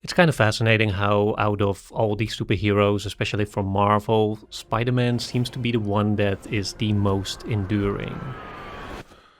It's kind of fascinating how out of all these superheroes, especially from Marvel, Spider-Man seems to be the one that is the most enduring.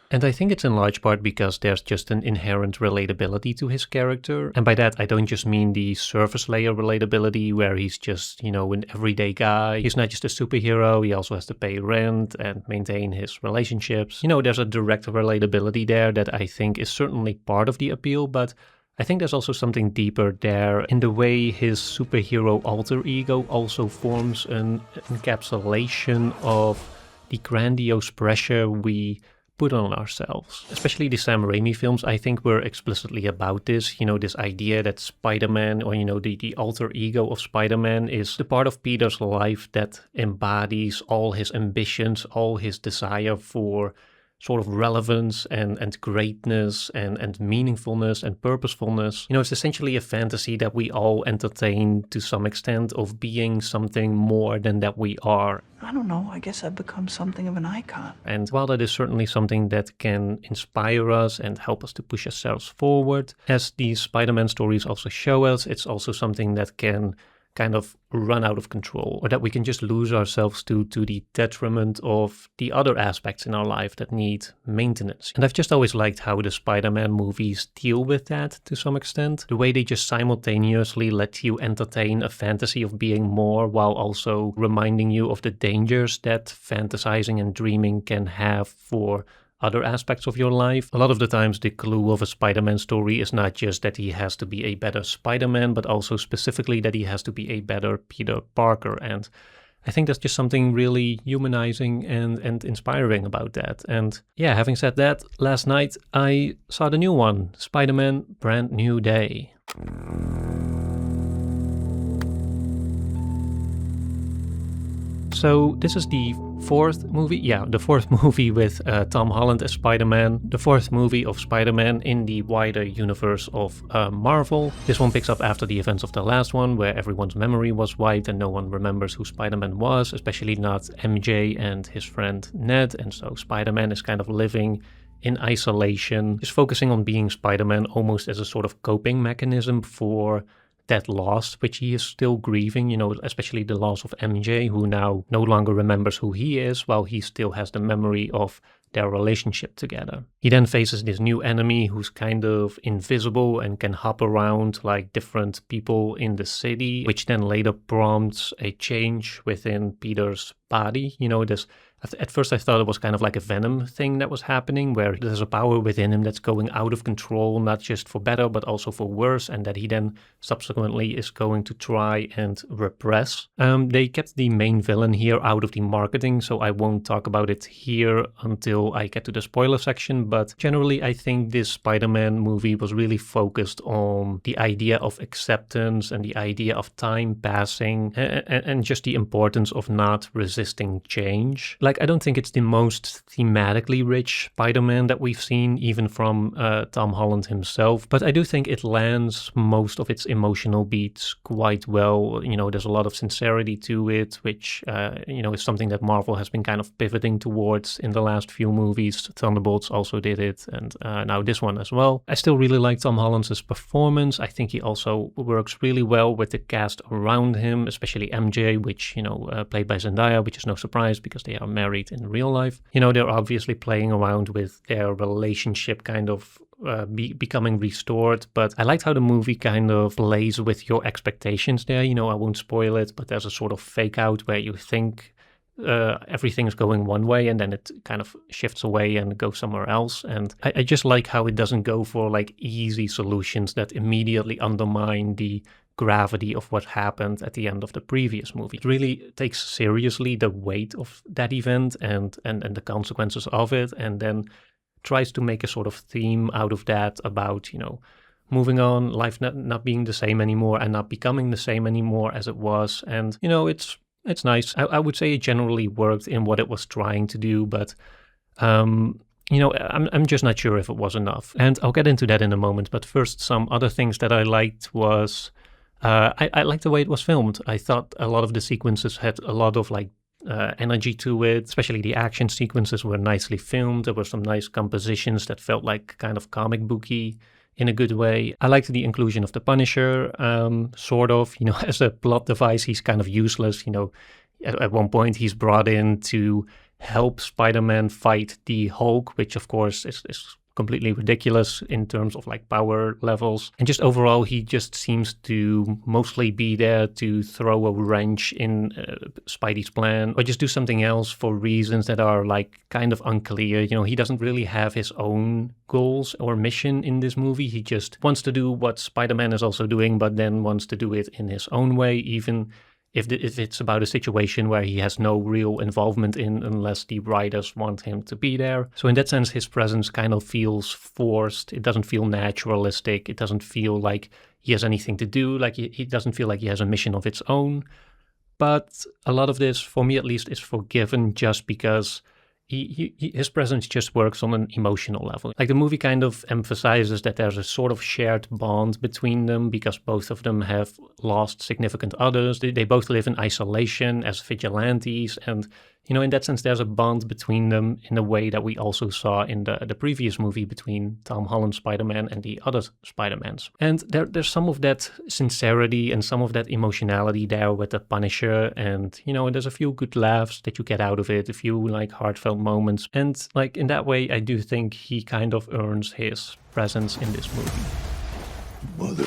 And I think it's in large part because there's just an inherent relatability to his character. And by that, I don't just mean the surface layer relatability where he's just, an everyday guy. He's not just a superhero, he also has to pay rent and maintain his relationships. There's a direct relatability there that I think is certainly part of the appeal, but I think there's also something deeper there in the way his superhero alter ego also forms an encapsulation of the grandiose pressure we put on ourselves. Especially the Sam Raimi films, I think, were explicitly about this. This idea that Spider-Man, or the alter ego of Spider-Man is the part of Peter's life that embodies all his ambitions, all his desire for sort of relevance and greatness and meaningfulness and purposefulness. It's essentially a fantasy that we all entertain to some extent of being something more than that we are. I don't know, I guess I've become something of an icon. And while that is certainly something that can inspire us and help us to push ourselves forward, as these Spider-Man stories also show us, it's also something that can kind of run out of control, or that we can just lose ourselves to the detriment of the other aspects in our life that need maintenance. And I've just always liked how the Spider-Man movies deal with that to some extent. The way they just simultaneously let you entertain a fantasy of being more while also reminding you of the dangers that fantasizing and dreaming can have for other aspects of your life. A lot of the times the clue of a Spider-Man story is not just that he has to be a better Spider-Man, but also specifically that he has to be a better Peter Parker. And I think there's just something really humanizing and inspiring about that. And yeah, having said that, last night I saw the new one, Spider-Man Brand New Day. So this is the fourth movie with Tom Holland as Spider-Man, the fourth movie of Spider-Man in the wider universe of Marvel. This one picks up after the events of the last one, where everyone's memory was wiped and no one remembers who Spider-Man was, especially not MJ and his friend Ned, and so Spider-Man is kind of living in isolation, just focusing on being Spider-Man almost as a sort of coping mechanism for that loss, which he is still grieving, especially the loss of MJ, who now no longer remembers who he is, while he still has the memory of their relationship together. He then faces this new enemy who's kind of invisible and can hop around like different people in the city, which then later prompts a change within Peter's body. At first I thought it was kind of like a Venom thing that was happening, where there's a power within him that's going out of control, not just for better, but also for worse, and that he then subsequently is going to try and repress. They kept the main villain here out of the marketing, so I won't talk about it here until I get to the spoiler section, but generally I think this Spider-Man movie was really focused on the idea of acceptance and the idea of time passing and just the importance of not resisting change. I don't think it's the most thematically rich Spider-Man that we've seen, even from Tom Holland himself, but I do think it lands most of its emotional beats quite well. There's a lot of sincerity to it, which, is something that Marvel has been kind of pivoting towards in the last few movies. Thunderbolts also did it, and now this one as well. I still really like Tom Holland's performance. I think he also works really well with the cast around him, especially MJ, which, played by Zendaya, which is no surprise because they are married in real life. They're obviously playing around with their relationship kind of becoming restored, but I liked how the movie kind of plays with your expectations there. I won't spoil it, but there's a sort of fake out where you think everything is going one way and then it kind of shifts away and goes somewhere else. And I just like how it doesn't go for like easy solutions that immediately undermine the gravity of what happened at the end of the previous movie. It really takes seriously the weight of that event and the consequences of it, and then tries to make a sort of theme out of that about, moving on, life not being the same anymore and not becoming the same anymore as it was. And, it's nice. I would say it generally worked in what it was trying to do, but I'm just not sure if it was enough. And I'll get into that in a moment. But first, some other things that I liked was I liked the way it was filmed. I thought a lot of the sequences had a lot of energy to it, especially the action sequences were nicely filmed. There were some nice compositions that felt like kind of comic booky in a good way. I liked the inclusion of the Punisher, sort of, as a plot device. He's kind of useless. At one point he's brought in to help Spider-Man fight the Hulk, which of course is completely ridiculous in terms of like power levels. And just overall, he just seems to mostly be there to throw a wrench in Spidey's plan, or just do something else for reasons that are like kind of unclear. He doesn't really have his own goals or mission in this movie. He just wants to do what Spider-Man is also doing, but then wants to do it in his own way, even if it's about a situation where he has no real involvement in unless the writers want him to be there. So in that sense, his presence kind of feels forced. It doesn't feel naturalistic. It doesn't feel like he has anything to do. Like he doesn't feel like he has a mission of its own. But a lot of this, for me at least, is forgiven just because his presence just works on an emotional level. Like the movie kind of emphasizes that there's a sort of shared bond between them because both of them have lost significant others. They both live in isolation as vigilantes, and in that sense there's a bond between them in a way that we also saw in the previous movie between Tom Holland's Spider-Man and the other Spider-Mans. And there's some of that sincerity and some of that emotionality there with the Punisher, and there's a few good laughs that you get out of it, a few like heartfelt moments, and like in that way I do think he kind of earns his presence in this movie. Mother.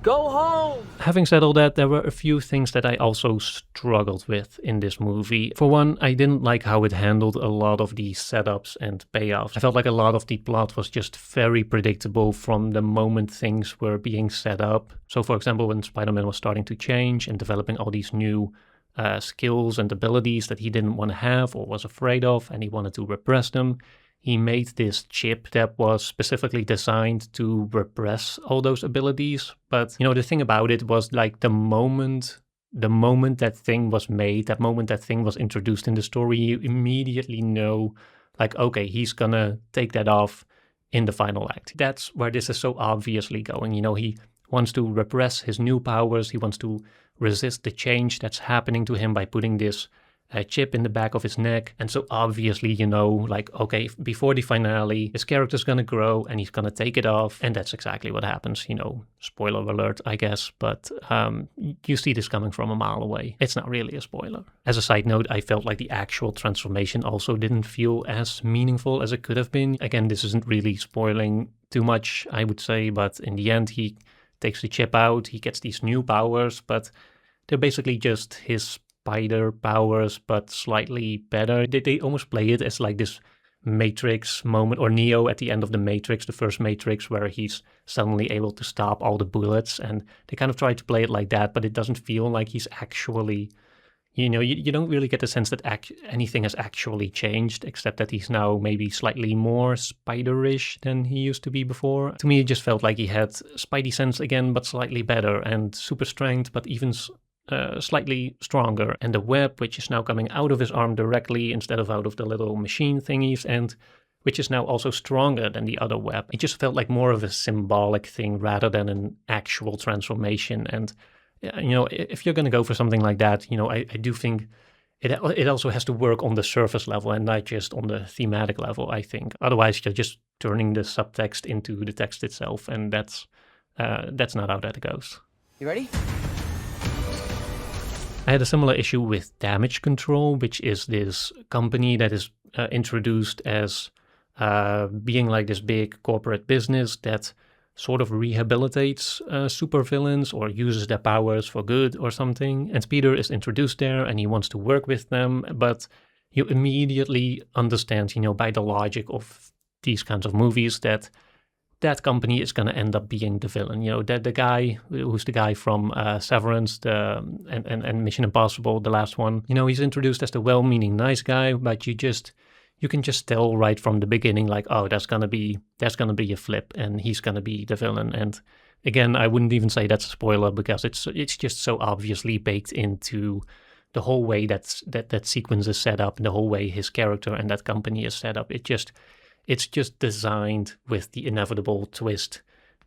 Go home! Having said all that, there were a few things that I also struggled with in this movie. For one, I didn't like how it handled a lot of the setups and payoffs. I felt like a lot of the plot was just very predictable from the moment things were being set up. So for example, when Spider-Man was starting to change and developing all these new skills and abilities that he didn't want to have or was afraid of, and he wanted to repress them, he made this chip that was specifically designed to repress all those abilities. But, the thing about it was like the moment that thing was made, that moment that thing was introduced in the story, you immediately know, like, okay, he's gonna take that off in the final act. That's where this is so obviously going. He wants to repress his new powers. He wants to resist the change that's happening to him by putting this chip in the back of his neck. And so obviously, like, okay, before the finale, his character's gonna grow and he's gonna take it off. And that's exactly what happens, spoiler alert, I guess. But you see this coming from a mile away. It's not really a spoiler. As a side note, I felt like the actual transformation also didn't feel as meaningful as it could have been. Again, this isn't really spoiling too much, I would say, but in the end, he takes the chip out, he gets these new powers, but they're basically just his spider powers, but slightly better. They almost play it as like this Matrix moment, or Neo at the end of the Matrix, the first Matrix, where he's suddenly able to stop all the bullets, and they kind of try to play it like that, but it doesn't feel like he's actually, you don't really get the sense that anything has actually changed, except that he's now maybe slightly more spiderish than he used to be before. To me, it just felt like he had Spidey sense again, but slightly better, and super strength, but even slightly stronger, and the web, which is now coming out of his arm directly instead of out of the little machine thingies, and which is now also stronger than the other web. It just felt like more of a symbolic thing rather than an actual transformation. And if you're going to go for something like that, I do think it also has to work on the surface level and not just on the thematic level, I think. Otherwise, you're just turning the subtext into the text itself, and that's not how that goes. You ready? I had a similar issue with Damage Control, which is this company that is introduced as being like this big corporate business that sort of rehabilitates supervillains or uses their powers for good or something. And Peter is introduced there and he wants to work with them, but you immediately understand, by the logic of these kinds of movies, that company is going to end up being the villain. The guy who's the guy from Severance and Mission Impossible, the last one. He's introduced as the well-meaning nice guy, but you can just tell right from the beginning, like, oh, that's gonna be a flip, and he's gonna be the villain. And again, I wouldn't even say that's a spoiler because it's just so obviously baked into the whole way that sequence is set up, and the whole way his character and that company is set up. It's just designed with the inevitable twist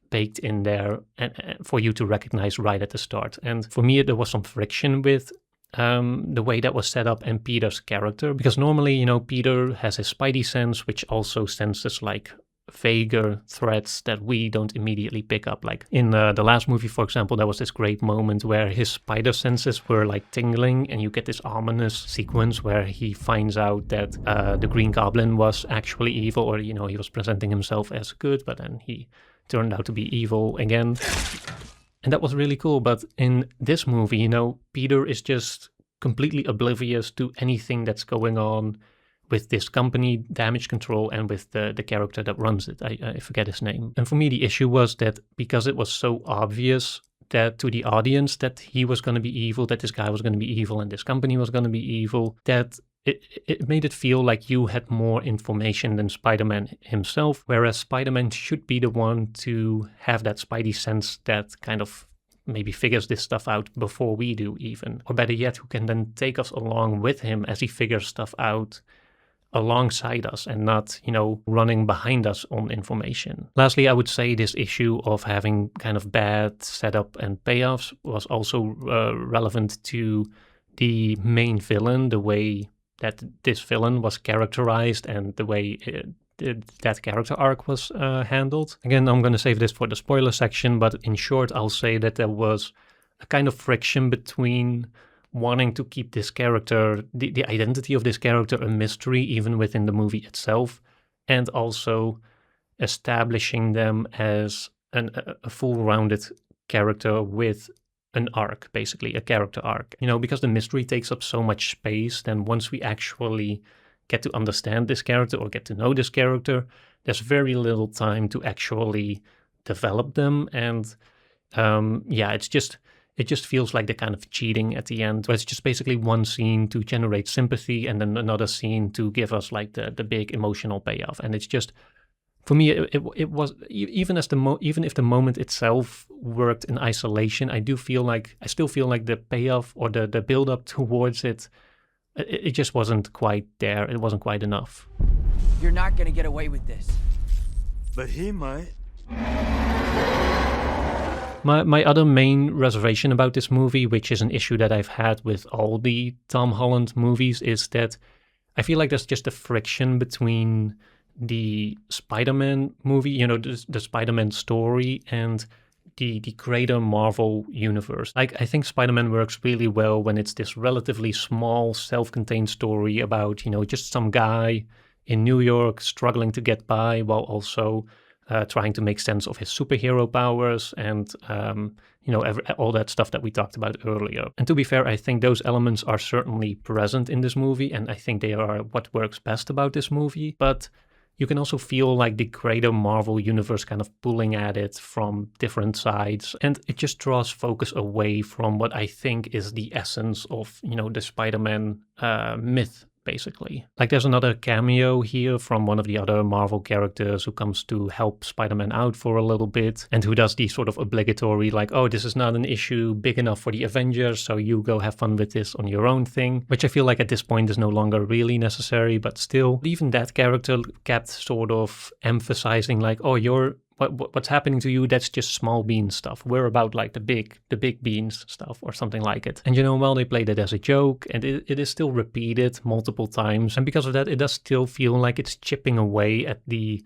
baked in there and for you to recognize right at the start. And for me, there was some friction with the way that was set up and Peter's character, because normally, Peter has his Spidey sense, which also senses like vaguer threats that we don't immediately pick up. Like in the last movie, for example, there was this great moment where his spider senses were like tingling, and you get this ominous sequence where he finds out that the Green Goblin was actually evil, or, you know, he was presenting himself as good, but then he turned out to be evil again. And that was really cool. But in this movie, you know, Peter is just completely oblivious to anything that's going on with this company, Damage Control, and with the character that runs it. I forget his name. And for me, the issue was that because it was so obvious that to the audience that he was going to be evil, that this guy was going to be evil, and this company was going to be evil, that it made it feel like you had more information than Spider-Man himself, whereas Spider-Man should be the one to have that spidey sense that kind of maybe figures this stuff out before we do even. Or better yet, who can then take us along with him as he figures stuff out alongside us and not, you know, running behind us on information. Lastly, I would say this issue of having kind of bad setup and payoffs was also relevant to the main villain, the way that this villain was characterized and the way that character arc was handled. Again, I'm going to save this for the spoiler section, but in short, I'll say that there was a kind of friction between wanting to keep this character, the identity of this character, a mystery even within the movie itself, and also establishing them as a full-rounded character with an arc, basically a character arc. You know, because the mystery takes up so much space, then once we actually get to understand this character or get to know this character, there's very little time to actually develop them. And it just feels like the kind of cheating at the end, where it's just basically one scene to generate sympathy and then another scene to give us like the big emotional payoff. And it's just, for me, it was, even if the moment itself worked in isolation, I still feel like the payoff or the build up towards it just wasn't quite there. It wasn't quite enough. You're not gonna get away with this. But he might. My other main reservation about this movie, which is an issue that I've had with all the Tom Holland movies, is that I feel like there's just a friction between the Spider-Man movie, you know, the Spider-Man story, and the greater Marvel universe. Like, I think Spider-Man works really well when it's this relatively small, self-contained story about, you know, just some guy in New York struggling to get by while also trying to make sense of his superhero powers and, you know, all that stuff that we talked about earlier. And to be fair, I think those elements are certainly present in this movie, and I think they are what works best about this movie. But you can also feel like the greater Marvel universe kind of pulling at it from different sides. And it just draws focus away from what I think is the essence of, you know, the Spider-Man myth, basically. Like, there's another cameo here from one of the other Marvel characters who comes to help Spider-Man out for a little bit and who does the sort of obligatory, like, oh, this is not an issue big enough for the Avengers, so you go have fun with this on your own thing, which I feel like at this point is no longer really necessary, but still, even that character kept sort of emphasizing like, oh, what's happening to you, that's just small bean stuff. We're about like the big beans stuff or something like it. And, you know, well, they played it as a joke, and it is still repeated multiple times. And because of that, it does still feel like it's chipping away at the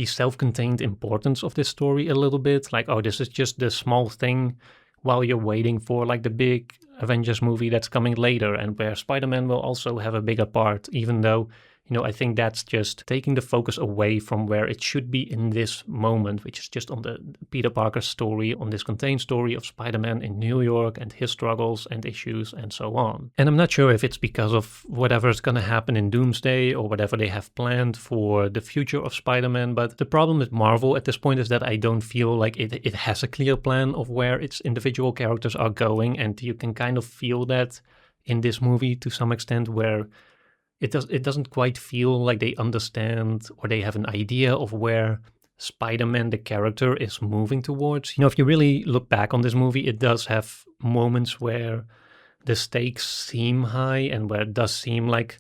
self-contained importance of this story a little bit. Like, oh, this is just the small thing while you're waiting for like the big Avengers movie that's coming later, and where Spider-Man will also have a bigger part, even though, you know, I think that's just taking the focus away from where it should be in this moment, which is just on the Peter Parker story, on this contained story of Spider-Man in New York and his struggles and issues and so on. And I'm not sure if it's because of whatever's going to happen in Doomsday or whatever they have planned for the future of Spider-Man, but the problem with Marvel at this point is that I don't feel like it has a clear plan of where its individual characters are going, and you can kind of feel that in this movie to some extent, where it doesn't quite feel like they understand or they have an idea of where Spider-Man, the character, is moving towards. You know, if you really look back on this movie, it does have moments where the stakes seem high and where it does seem like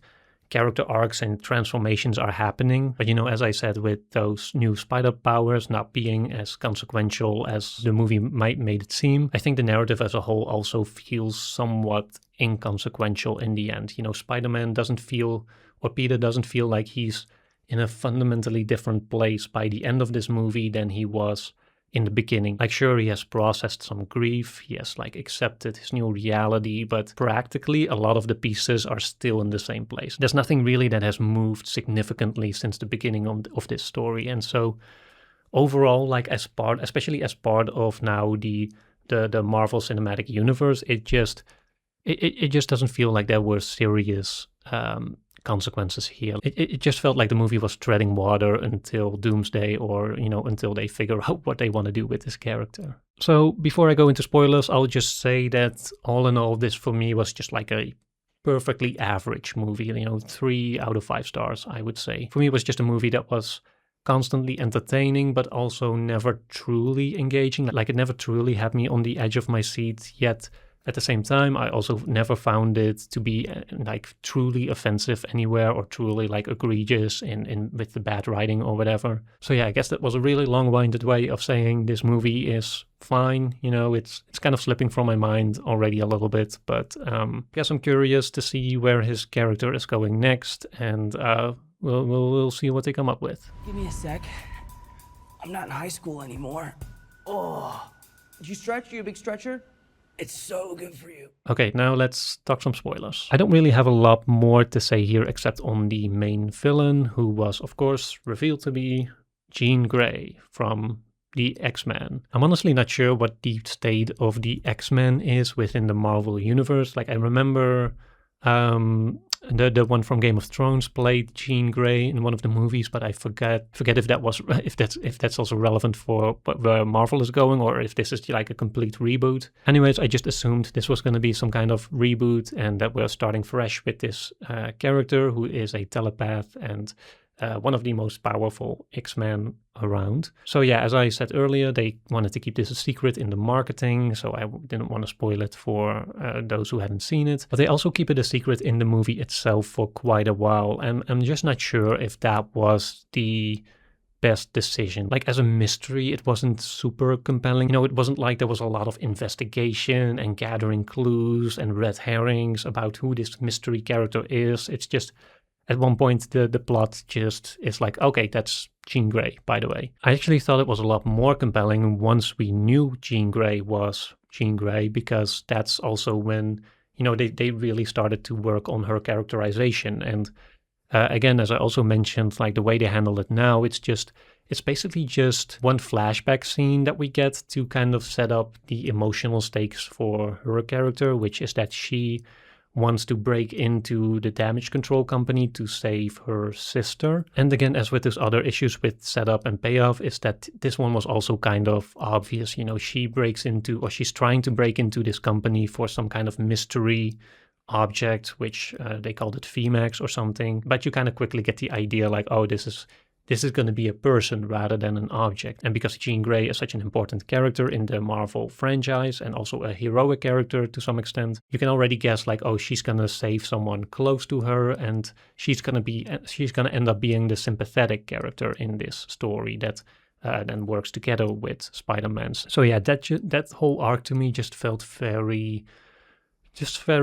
character arcs and transformations are happening. But, you know, as I said, with those new spider powers not being as consequential as the movie might made it seem, I think the narrative as a whole also feels somewhat inconsequential in the end. You know, Spider-Man doesn't feel, or Peter doesn't feel like he's in a fundamentally different place by the end of this movie than he was in the beginning. Like, sure, he has processed some grief, he has like accepted his new reality, but practically a lot of the pieces are still in the same place. There's nothing really that has moved significantly since the beginning of this story. And so overall, like especially as part of now the Marvel Cinematic Universe, it just doesn't feel like there were serious consequences here. It just felt like the movie was treading water until Doomsday, or until they figure out what they want to do with this character. So before I go into spoilers, I'll just say that all in all, this for me was just like a perfectly average movie. 3 out of 5 stars, I would say. For me, it was just a movie that was constantly entertaining, but also never truly engaging. Like, it never truly had me on the edge of my seat, yet at the same time, I also never found it to be like truly offensive anywhere, or truly like egregious in with the bad writing or whatever. So yeah, I guess that was a really long-winded way of saying this movie is fine. It's kind of slipping from my mind already a little bit, but I guess I'm curious to see where his character is going next, and we'll see what they come up with. Give me a sec. I'm not in high school anymore. Oh, did you stretch? You a big stretcher? It's so good for you. Okay, now let's talk some spoilers. I don't really have a lot more to say here except on the main villain, who was, of course, revealed to be Jean Grey from the X-Men. I'm honestly not sure what the state of the X-Men is within the Marvel Universe. Like, I remember the one from Game of Thrones played Jean Grey in one of the movies, but I forget if that's also relevant for where Marvel is going, or if this is like a complete reboot. Anyways, I just assumed this was going to be some kind of reboot, and that we're starting fresh with this character who is a telepath and one of the most powerful X-Men around. So yeah, as I said earlier, they wanted to keep this a secret in the marketing, so I didn't want to spoil it for those who hadn't seen it. But they also keep it a secret in the movie itself for quite a while, and I'm just not sure if that was the best decision. Like, as a mystery, it wasn't super compelling. It wasn't like there was a lot of investigation and gathering clues and red herrings about who this mystery character is. It's just, at one point, the plot just is like, okay, that's Jean Grey, by the way. I actually thought it was a lot more compelling once we knew Jean Grey was Jean Grey, because that's also when, they really started to work on her characterization. And again, as I also mentioned, like the way they handle it now, it's basically just one flashback scene that we get to kind of set up the emotional stakes for her character, which is that she wants to break into the damage control company to save her sister. And again, as with those other issues with setup and payoff, is that this one was also kind of obvious. She's trying to break into this company for some kind of mystery object, which they called it VMAX or something. But you kind of quickly get the idea like, oh, this is going to be a person rather than an object. And because Jean Grey is such an important character in the Marvel franchise, and also a heroic character to some extent, you can already guess like, oh, she's going to save someone close to her, and she's going to end up being the sympathetic character in this story that then works together with Spider-Man. So yeah, that whole arc to me just felt very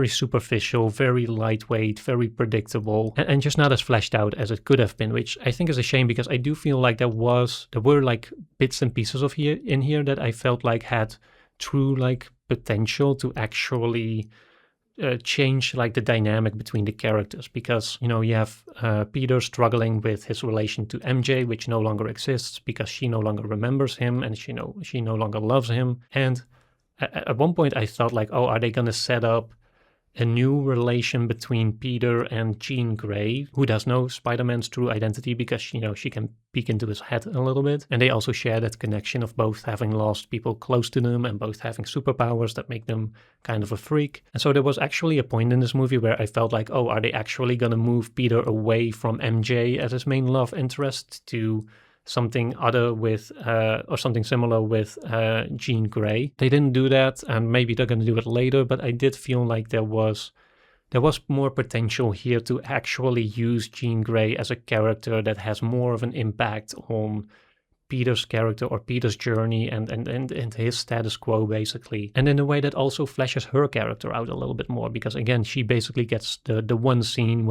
superficial, very lightweight, very predictable, and just not as fleshed out as it could have been, which I think is a shame, because I do feel like there were like bits and pieces of in here that I felt like had true like potential to actually change like the dynamic between the characters, because you have Peter struggling with his relation to MJ, which no longer exists because she no longer remembers him, and she no longer loves him. And at one point I thought like, oh, are they going to set up a new relation between Peter and Jean Grey, who does know Spider-Man's true identity because, she can peek into his head a little bit. And they also share that connection of both having lost people close to them and both having superpowers that make them kind of a freak. And so there was actually a point in this movie where I felt like, oh, are they actually going to move Peter away from MJ as his main love interest to something other with, or something similar with Jean Grey? They didn't do that, and maybe they're going to do it later, but I did feel like there was more potential here to actually use Jean Grey as a character that has more of an impact on Peter's character or Peter's journey and his status quo, basically. And in a way that also fleshes her character out a little bit more, because again, she basically gets the one scene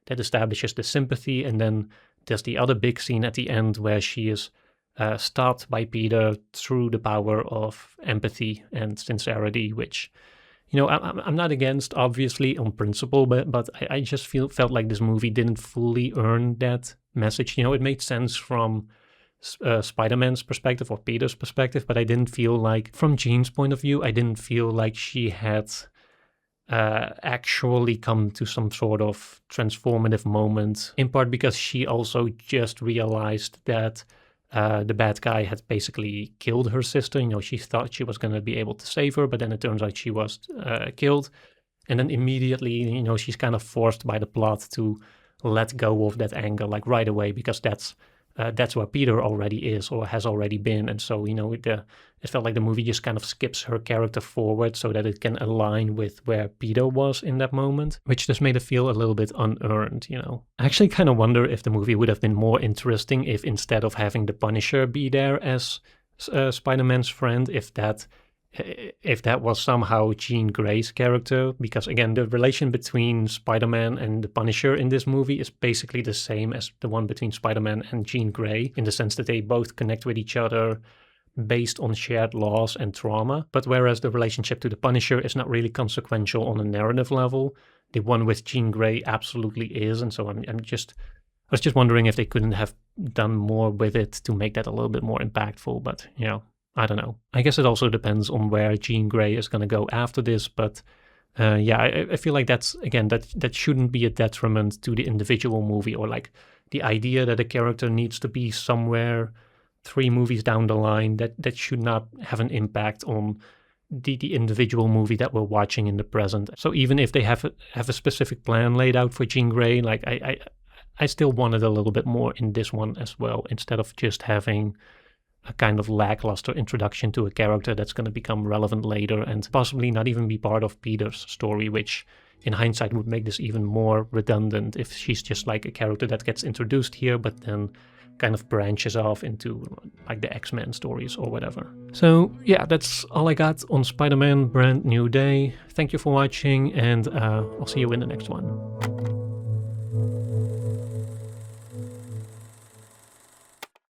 that establishes the sympathy, and then There's the other big scene at the end where she is stopped by Peter through the power of empathy and sincerity, which, you know, I'm not against, obviously, on principle, but I just felt like this movie didn't fully earn that message. You know, it made sense from Spider-Man's perspective or Peter's perspective, but I didn't feel like, from Jean's point of view, I didn't feel like she had actually come to some sort of transformative moment, in part because she also just realized that the bad guy had basically killed her sister. You know, she thought she was going to be able to save her, but then it turns out she was killed. And then immediately, you know, she's kind of forced by the plot to let go of that anger, like right away, because that's where Peter already is or has already been. And so, you know, it felt like the movie just kind of skips her character forward so that it can align with where Peter was in that moment, which just made it feel a little bit unearned, you know. I actually kind of wonder if the movie would have been more interesting if, instead of having the Punisher be there as Spider-Man's friend, if that was somehow Jean Grey's character, because again, the relation between Spider-Man and the Punisher in this movie is basically the same as the one between Spider-Man and Jean Grey, in the sense that they both connect with each other based on shared loss and trauma. But whereas the relationship to the Punisher is not really consequential on a narrative level, the one with Jean Grey absolutely is. And so I was just wondering if they couldn't have done more with it to make that a little bit more impactful, but you know, I don't know. I guess it also depends on where Jean Grey is going to go after this, but yeah, I feel like that's, again, that shouldn't be a detriment to the individual movie, or like the idea that a character needs to be somewhere 3 movies down the line, that should not have an impact on the individual movie that we're watching in the present. So even if they have a specific plan laid out for Jean Grey, like I still wanted a little bit more in this one as well, instead of just having a kind of lackluster introduction to a character that's going to become relevant later and possibly not even be part of Peter's story, which in hindsight would make this even more redundant if she's just like a character that gets introduced here but then kind of branches off into like the X-Men stories or whatever. So yeah, that's all I got on Spider-Man Brand New Day. Thank you for watching, and I'll see you in the next one.